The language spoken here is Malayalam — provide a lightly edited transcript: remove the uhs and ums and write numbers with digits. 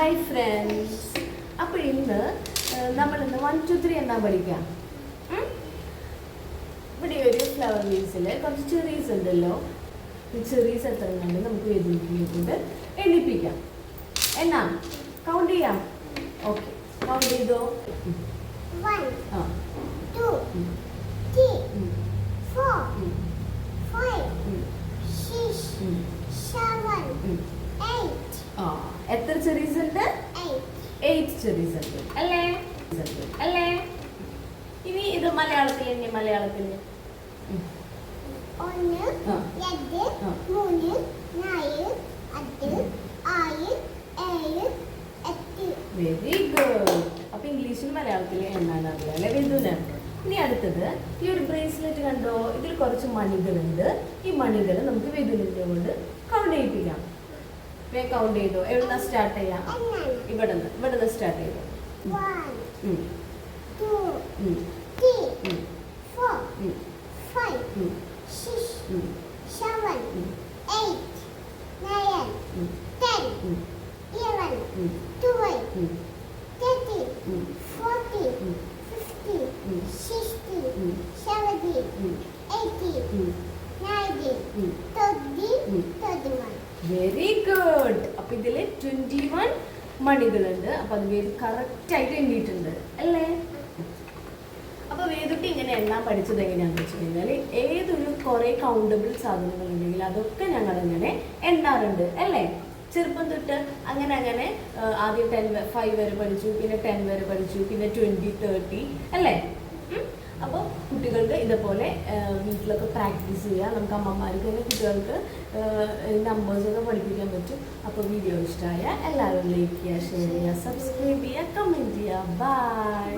Hi friends. അപ്പോൾ ഇന്ന് നമ്മളിന്ന് 1 2 3 എന്നാ പഠിക്കാം. ഇവിടെ ഒരു ഫ്ലവർ വീസിൽ കുറച്ച് ചെറീസ് ഉണ്ടല്ലോ. ഈ ചെറീസ് എത്ര ഉണ്ട് നമുക്ക് എഴുതിക്കൊണ്ട് എണ്ണിപ്പിക്കാം. എന്നാ കൗണ്ട് ചെയ്യാം. ഓക്കെ, കൗണ്ട് ചെയ്തോ. 1 2 3 4 5 6 7 8. എത്ര ചെറീസ് ഉണ്ട്? 8 ചെറീസ് ഉണ്ട് അല്ലേ? അല്ലേ? ഇനി ഇത് മലയാളത്തിൽ തന്നെ. മലയാളത്തിൽ 1 2 3 4 5 6 7 8. Very good. അപ്പൊ ഇംഗ്ലീഷിൽ മലയാളത്തിൽ എണ്ണാൻ അറിയാം അല്ലെ വിധുന്? ഇനി അടുത്തത് ഈ ഒരു ബ്രേസ്ലെറ്റ് കണ്ടോ? ഇതിൽ കുറച്ച് മണികളുണ്ട്. ഈ മണികൾ നമുക്ക് വിധുലിന്റെ കൊണ്ട് കൗണ്ട് ചെയ്യിപ്പിക്കാം. കൗണ്ട് ചെയ്തോ. എവിടുന്ന സ്റ്റാർട്ട് ചെയ്യാം? ഇവിടുന്ന് സ്റ്റാർട്ട് ചെയ്തോ. 1 2 3 4 5 6 7 8 9 10 11 12 13 14 15 16 17 18 19 20 21. Very good. അപ്പൊ ഇതില് 21 മണികളുണ്ട്. അപ്പൊ അത് വേദ് കറക്റ്റ് ആയിട്ട് എണ്ണിയിട്ടുണ്ട് അല്ലേ? അപ്പൊ വേദുട്ടി ഇങ്ങനെ എണ്ണാൻ പഠിച്ചത് എങ്ങനെയാണെന്ന് വെച്ച് കഴിഞ്ഞാൽ ഏതൊരു കുറെ കൗണ്ടബിൾ സാധനങ്ങൾ ഉണ്ടെങ്കിൽ അതൊക്കെ ഞങ്ങൾ അങ്ങനെ എണ്ണാറുണ്ട് അല്ലേ? ചെറുപ്പം തൊട്ട് അങ്ങനെ അങ്ങനെ ആദ്യം 5 വരെ പഠിച്ചു, പിന്നെ 10 വരെ പഠിച്ചു, പിന്നെ 20 30 അല്ലേ? അപ്പോൾ കുട്ടികൾക്ക് ഇതുപോലെ വീട്ടിലൊക്കെ പ്രാക്ടീസ് ചെയ്യാം. നമുക്ക് അമ്മമാർക്ക് തന്നെ കുട്ടികൾക്ക് നമ്പേഴ്സൊക്കെ പഠിപ്പിക്കാൻ പറ്റും. അപ്പോൾ വീഡിയോ ഇഷ്ടമായ എല്ലാവരും ലൈക്ക് ചെയ്യുക, ഷെയർ ചെയ്യുക, സബ്സ്ക്രൈബ് ചെയ്യുക, കമൻറ്റ് ചെയ്യുക. ബൈ.